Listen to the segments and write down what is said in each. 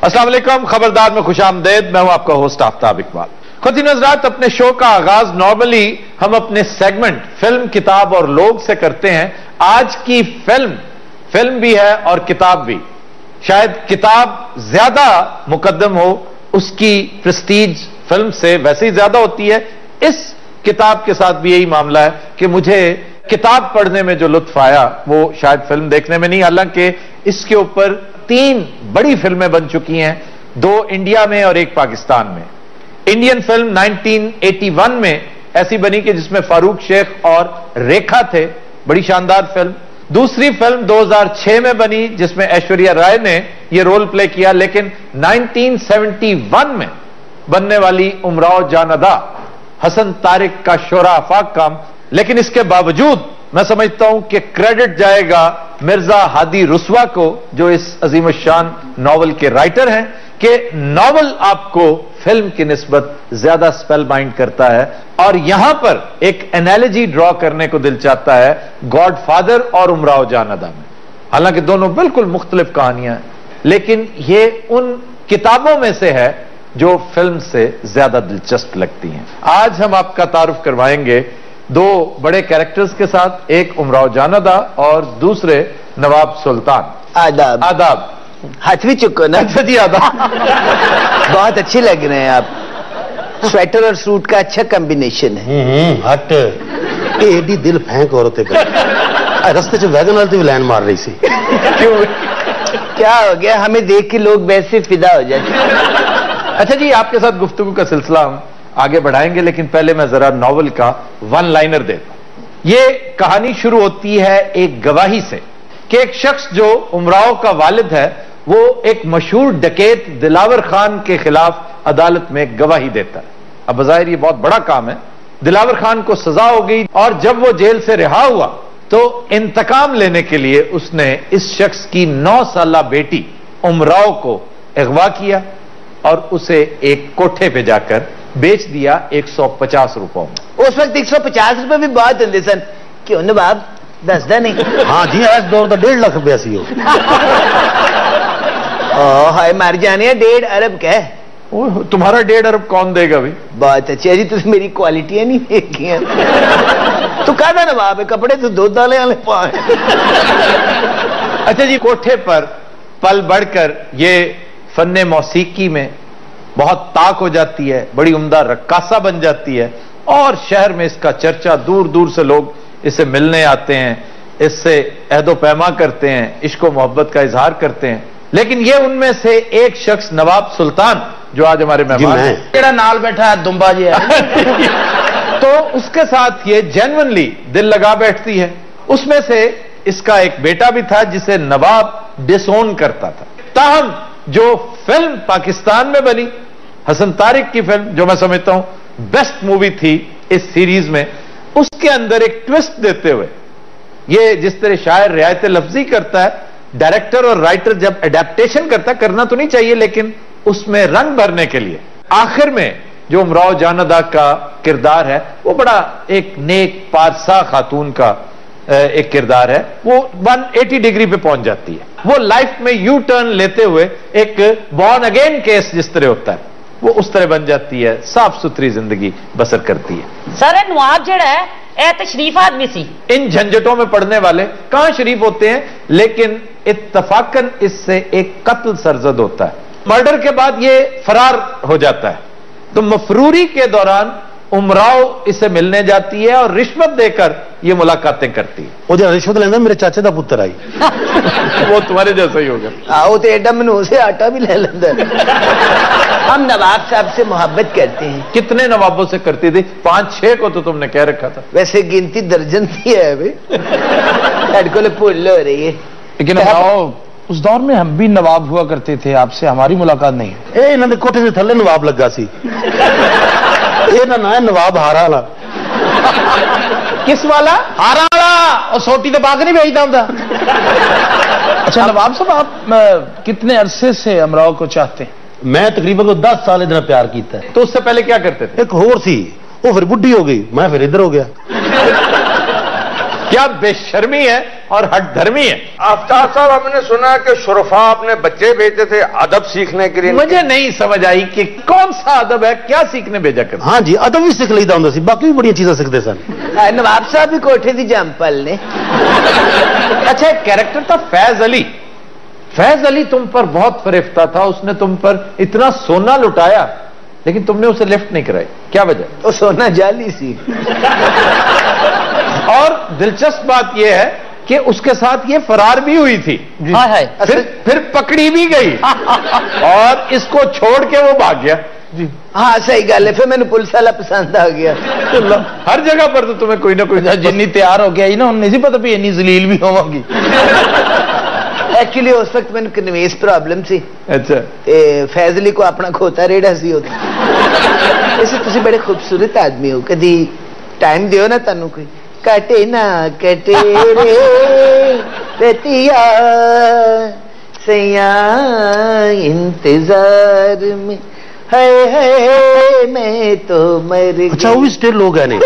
अस्सलाम वालेकुम, खबरदार में खुशामदेद। मैं हूं आपका होस्ट आफ्ताब इकबाल। ख़ुद हज़रात, अपने शो का आगाज नॉर्मली हम अपने सेगमेंट फिल्म, किताब और लोग से करते हैं। आज की फिल्म भी है और किताब भी। शायद किताब ज्यादा मुकद्दम हो, उसकी प्रेस्टीज फिल्म से वैसे ही ज्यादा होती है। इस किताब के साथ भी यही मामला है कि मुझे किताब पढ़ने में जो लुत्फ आया वो शायद फिल्म देखने में नहीं। हालांकि इसके ऊपर 3 बड़ी फिल्में बन चुकी हैं, 2 इंडिया में और 1 पाकिस्तान में। इंडियन फिल्म 1981 में ऐसी बनी कि जिसमें फारूक शेख और रेखा थे, बड़ी शानदार फिल्म। दूसरी फिल्म 2006 में बनी जिसमें ऐश्वर्या राय ने यह रोल प्ले किया। लेकिन 1971 में बनने वाली उमराव जान अदा, हसन तारिक का शोरा आफाक काम। लेकिन इसके बावजूद मैं समझता हूं कि क्रेडिट जाएगा मिर्जा हादी रुस्वा को, जो इस अजीम शान नॉवल के राइटर हैं, कि नॉवल आपको फिल्म की निस्बत ज्यादा स्पेल बाइंड करता है। और यहां पर एक एनालॉजी ड्रॉ करने को दिल चाहता है गॉडफादर और उमराव जान अदा में। हालांकि दोनों बिल्कुल मुख्तलिफ कहानियां हैं, लेकिन ये उन किताबों में से है जो फिल्म से ज्यादा दिलचस्प लगती हैं। आज हम आपका तारुफ करवाएंगे 2 बड़े कैरेक्टर्स के साथ, एक उमराव जान अदा और दूसरे नवाब सुल्तान। आदाब। आदाब। हाथ भी चुको ना। अच्छा जी, आदाब। बहुत अच्छे लग रहे हैं आप। स्वेटर और सूट का अच्छा कॉम्बिनेशन है। हट एडी दिल फेंक औरत रस्ते च वैगन वाले भी लाइन मार रही सी। क्यों, क्या हो गया? हमें देख के लोग वैसे फिदा हो जाते। अच्छा जी, आपके साथ गुफ्तगू का सिलसिला हम आगे बढ़ाएंगे, लेकिन पहले मैं जरा नॉवल का 1 लाइनर देता हूं। यह कहानी शुरू होती है एक गवाही से कि एक शख्स जो उमराव का वालिद है, वो एक मशहूर डकैत दिलावर खान के खिलाफ अदालत में गवाही देता है। अब बज़ाहिर ये बहुत बड़ा काम है। दिलावर खान को सजा हो गई और जब वो जेल से रिहा हुआ तो इंतकाम लेने के लिए उसने इस शख्स की 9 साला बेटी उमराव को अगवा किया और उसे एक कोठे पे जाकर बेच दिया 150 रुपयों में। उस वक्त 150 रुपए भी बहुत होंगे सन। क्यों नवाब, दसदा नहीं? हाँ जी, इस दौर का 1.5 लाख रुपया सी। हाय मर जाने, 1.5 अरब का है। तुम्हारा 1.5 अरब कौन देगा भाई? बहुत अच्छी जी, तुम मेरी क्वालिटियां नहीं देखी हैं। तो कहा था नवाब है, कपड़े तो 2 डाले वाले पाए। अच्छा जी, कोठे पर पल बढ़कर ये फन्ने मौसीकी में बहुत ताक हो जाती है, बड़ी उम्दा रक्कासा बन जाती है और शहर में इसका चर्चा, दूर दूर से लोग इससे मिलने आते हैं, इससे अहदो पैमा करते हैं, इश्क व मोहब्बत का इजहार करते हैं। लेकिन ये उनमें से एक शख्स नवाब सुल्तान, जो आज हमारे मेहमान हैं, केड़ा नाल बैठा है दुम्बा जी है। तो उसके साथ ये जेन्युइनली दिल लगा बैठती है। उसमें से इसका एक बेटा भी था जिसे नवाब डिसोन करता था। ताहम जो फिल्म पाकिस्तान में बनी, हसन तारिक की फिल्म, जो मैं समझता हूं बेस्ट मूवी थी इस सीरीज में, उसके अंदर एक ट्विस्ट देते हुए, ये जिस तरह शायर रियायत लफ्जी करता है, डायरेक्टर और राइटर जब एडेप्टेशन करता, करना तो नहीं चाहिए लेकिन उसमें रंग भरने के लिए आखिर में जो उमराव जान अदा का किरदार है, वो बड़ा एक नेक पारसा खातून का एक किरदार है। वो 180 डिग्री पे पहुंच जाती है। वो लाइफ में यू टर्न लेते हुए एक बॉर्न अगेन केस जिस तरह होता है, वो उस तरह बन जाती है, साफ सुथरी जिंदगी बसर करती है। सर नवाब जड़ा है ए तो शरीफ आदमी सी। इन झंझटों में पड़ने वाले कहां शरीफ होते हैं, लेकिन इत्तफाकन इससे एक कत्ल सरजद होता है। मर्डर के बाद ये फरार हो जाता है, तो मफरूरी के दौरान उमराव इसे मिलने जाती है और रिश्वत देकर ये मुलाकातें करती है। वो जो रिश्वत लेना मेरे चाचे का पुत्र आई। वो तुम्हारे जैसा ही होगा। आओ तो एडा मनू से आटा भी ले लेंदा। हम नवाब साहब से मोहब्बत करते हैं। कितने नवाबों से करती थी? 5-6 को तो तुमने कह रखा था। वैसे गिनती दर्जन थी है भाई, को भूल हो रही है। लेकिन उस दौर में हम भी नवाब हुआ करते थे, आपसे हमारी मुलाकात नहीं है। ए इन्होंने कोठे से थले नवाब लगा सी। ये ना है नवाब हारा वाला। किस वाला? हारा वाला। और सोटी तो बाग नहीं भेजता होता। अच्छा नवाब साहब, आप कितने अरसे से अमराव को चाहते हैं? मैं तकरीबन 10 साल इधर प्यार किया है। तो उससे पहले क्या करते थे? एक होर सी, वो फिर बुढ़ी हो गई, मैं फिर इधर हो गया। क्या बेशर्मी है और हठधर्मी है। आफ्ताब साहब, हमने सुना कि शुरफा अपने बच्चे भेजते थे अदब सीखने के लिए। मुझे नहीं समझ आई कि कौन सा अदब है, क्या सीखने भेजा कर। हाँ जी, अदब भी सीख लीदा होंगे सी, बाकी भी बड़ी चीजें सीखते सन। नवाब साहब भी कोठे दी जंपल ने। अच्छा, एक कैरेक्टर था फैज अली। फैज अली तुम पर बहुत फरेफ्ता था, उसने तुम पर इतना सोना लुटाया लेकिन तुमने उसे लिफ्ट नहीं कराई, क्या वजह? वो सोना जाली सी। और दिलचस्प बात यह है कि उसके साथ ये फरार भी हुई थी, हाय हाय। फिर पकड़ी भी गई और इसको छोड़ के वो भाग गया। हाँ सही गल है, फिर मैंने पुलिस वाला पसंद आ गया। हर जगह पर तो तुम्हें कोई ना कोई जिन्नी तैयार हो गया ना, उन्हें नहीं पता भी इन्नी जलील भी होगी। एक्चुअली उस वक्त मैंने कन्वेस प्रॉब्लम सी। अच्छा, फैजली को अपना खोता रेड़ा सी होता। वैसे तुसी बड़े खूबसूरत आदमी हो, कभी टाइम दियो ना तनु कोई। कटे ना कटे रे रतिया सैया इंतजार में, है मैं तो मर गई। अच्छा, वो भी स्टिल लोग है नहीं।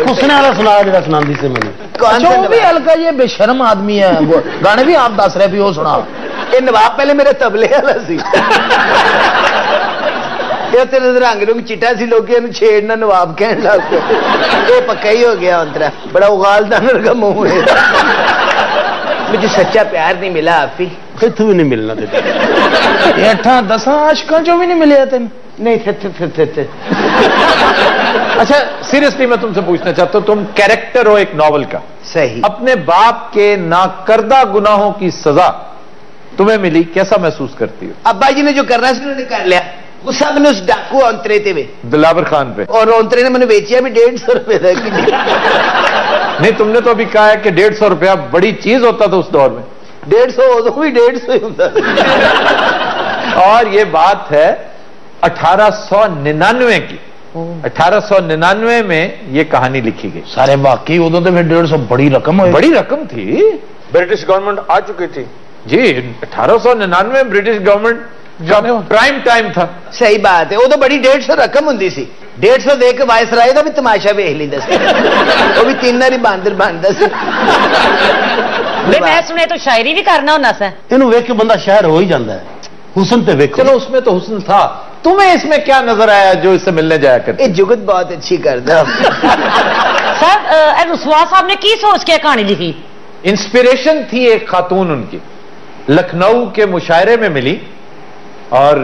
उसने वाला सुनाया जरा सुनांदी से मैंने। कौन सा? वो भी हल्का ये बेशर्म आदमी है, वो गाने भी आप दस रहे भी वो सुना। ये नवाब पहले मेरे तबले वाला सी। ये तेरे रंग रूंग चिट्टा सी, लोग छेड़ना नवाब कहने लग पे। ये पक्का ही हो गया अंतरा, बड़ा उगालदान का मुंह है। मुझे सच्चा प्यार नहीं मिला आप ही। कितों भी नहीं मिलना देते। 8-10 आशिकों जो भी नहीं मिले तेन। नहीं सच। अच्छा, सीरियसली मैं तुमसे पूछना चाहता हूं, तुम कैरेक्टर हो एक नॉवल का। सही। अपने बाप के नाकर्दा गुनाहों की सजा तुम्हें मिली, कैसा महसूस करती हो? अब्बा जी ने जो करना था उन्होंने कर लिया। गुस्सा मैंने उस डाकू औंतरे थे दिलावर खान पे, और औंतरे ने मैंने बेचिया भी 150 रुपए तक। नहीं, तुमने तो अभी कहा है कि 150 रुपया बड़ी चीज होता था उस दौर में। 150 तो भी 150 ही होता। और ये बात है 1899 की। 1899 में ये कहानी लिखी गई। सारे वाकई उदो तो फिर 150 बड़ी रकम है। बड़ी रकम थी। ब्रिटिश गवर्नमेंट आ चुकी थी जी, 1899 में ब्रिटिश गवर्नमेंट का प्राइम टाइम था। सही बात है, वो तो बड़ी 150 रकम होंगी सी। 150 दे के वायसराय का भी तमाशा वेख ली दस। वो भी 3 ही बांदर बनता सी। मैं सुने तो शायरी भी करना होना सा। इन्हों वेख के बंदा शायर हो ही जाता है। हुस्न पे वेखो। चलो, उसमें तो हुस्न था, तुम्हें इसमें क्या नजर आया जो इससे मिलने जाया करते? ये जुगत बहुत अच्छी करता। सर, रुसवा साहब ने की सोच के कहानी लिखी? इंस्पिरेशन थी एक खातून उनकी, लखनऊ के मुशायरे में मिली और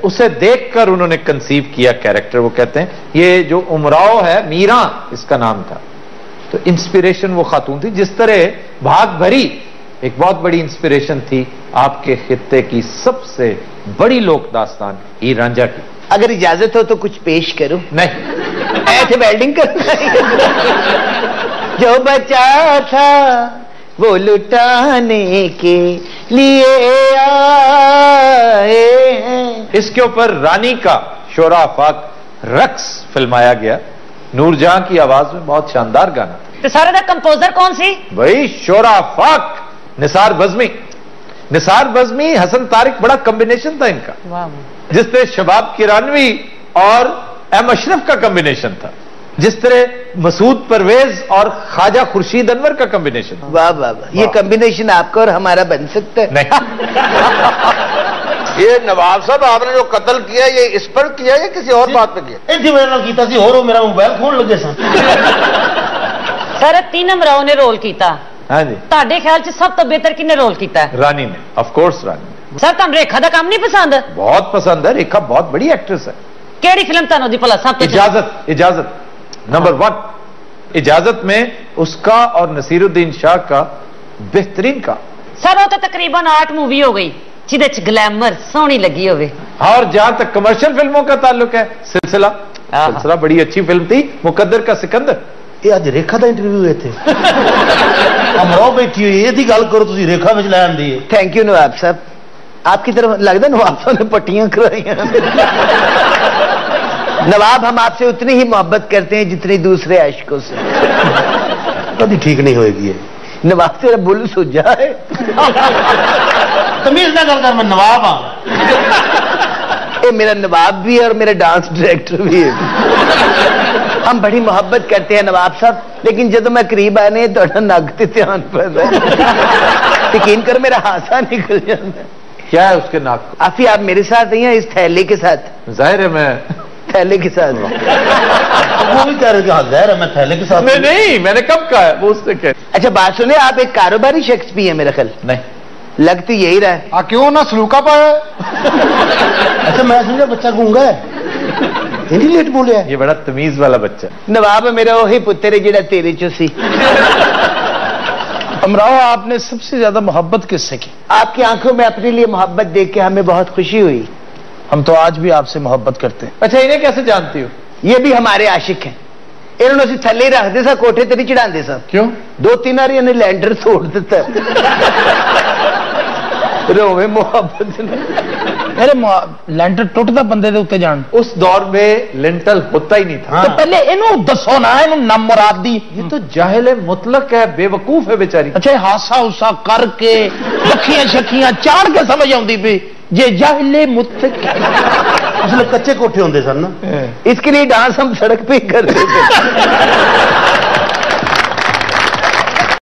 उसे देखकर उन्होंने कंसीव किया कैरेक्टर। वो कहते हैं ये जो उमराव है, मीरा इसका नाम था, तो इंस्पिरेशन वो खातून थी। जिस तरह भाग भरी एक बहुत बड़ी इंस्पिरेशन थी आपके खित्ते की सबसे बड़ी लोक दास्तान हीर रांझा की। अगर इजाजत हो तो कुछ पेश करूं? नहीं, ऐसे वेल्डिंग करना जो बचा था वो लुटाने के लिए आए हैं। इसके ऊपर रानी का शोरा आफाक रक्स फिल्माया गया, नूरजहां की आवाज में, बहुत शानदार गाना। तो सारे दा कंपोजर कौन सी? भाई शोरा आफाक, निसार बज़मी। निसार बज़मी, हसन तारिक, बड़ा कॉम्बिनेशन था इनका। जिस तरह शबाब किरानवी और एम अशरफ का कॉम्बिनेशन था, जिस तरह मसूद परवेज और ख्वाजा खुर्शीद अनवर का कॉम्बिनेशन। वाह वाह वाह, ये कॉम्बिनेशन आपका और हमारा बन सकता है। नहीं। ये नवाब साहब आपने जो कत्ल किया ये इस पर किया या किसी और बात पे किया? इतनी मेरे नाल कीता सी, होर मेरा मोबाइल खोल लगे सन। सर, 3 अमराओं ने रोल किया। हाँ जी। ताड़े ख्याल से सब तो बेहतर किने रोल किया है? रानी ने, ऑफ कोर्स रानी ने। सर, तुम रेखा का काम नहीं पसंद? बहुत पसंद है, रेखा बहुत बड़ी एक्ट्रेस है। केड़ी फिल्म तुहानू दी भला सब तो? इजाजत नंबर 1। इजाजत में उसका और नसीरुद्दीन शाह का बेहतरीन का। सर, वो तो तकरीबन 8 मूवी हो गई जिदे च ग्लैमर सोहनी लगी होवे। और जहां तक कमर्शियल फिल्मों का ताल्लुक है, सिलसिला बड़ी अच्छी फिल्म थी, मुकद्दर का सिकंदर। ये आज रेखा का इंटरव्यू हुए थे। अमराव बैठी हुई ये गल करो, तुम रेखा में लैन दी। थैंक यू नवाब साहब, आपकी तरफ लगता नवाब साहब ने पट्टियां कराई। नवाब, हम आपसे उतनी ही मोहब्बत करते हैं जितनी दूसरे आशिकों से। कभी ठीक नहीं होगी। नवाब तेरा बुल सुझा है। तमीज ना गल कर, मैं नवाब हाँ। ये मेरा नवाब भी है और मेरा डांस डायरेक्टर भी है। हम बड़ी मोहब्बत करते हैं नवाब साहब, लेकिन जब मैं करीब आने तो नग ते ध्यान पड़ता है। यकीन कर मेरा हासा निकल जाता है। क्या है उसके नाक को? आफी आप मेरे साथ नहीं है, इस थैले के साथ। जाहिर है मैं थैले के साथ। वो भी कह रहे हाँ जहर है, मैं थैले के साथ। नहीं मैंने कब कहा है, वो उसने कहा। अच्छा बात सुने, आप एक कारोबारी शख्स भी है मेरा ख्याल। नहीं लग तो यही रहा है। क्यों ना सलूका पाया? अच्छा मैं समझा बच्चा गूंगा है, इतनी लेट बोलिया। ये बड़ा तमीज वाला बच्चा। नवाब मेरा वही पुत्र है जेड़ा तेरे चो सी। अमराव आपने सबसे ज्यादा मोहब्बत किससे की? आपकी आंखों में अपने लिए मोहब्बत देख के हमें बहुत खुशी हुई। हम तो आज भी आपसे मोहब्बत करते हैं। अच्छा इन्हें कैसे जानती हो? ये भी हमारे आशिक हैं। इन्होंने असी थले रखते सा, कोठे ते नहीं चढ़ाते सा। क्यों? 2-3 बार इन्हें लैंडर तोड़ दिता। रोवे मोहब्बत ने। अरे लैंटर टुटदा बंदे दे उत्ते जान। उस दौर में लिंटल होता ही नहीं था। तो पहले इन्हों दसो ना, इन्हों नम मुराद दी। ये तो जाहिल मुतलक है, बेवकूफ है बेचारी। अच्छा हासा उसा करके बखियां शखियां चाड़ के समझ आती पी जे जाहिले मुतलक। उसने कच्चे कोठे होंगे सर ना, इसके लिए डांस हम सड़क पे ही करते थे।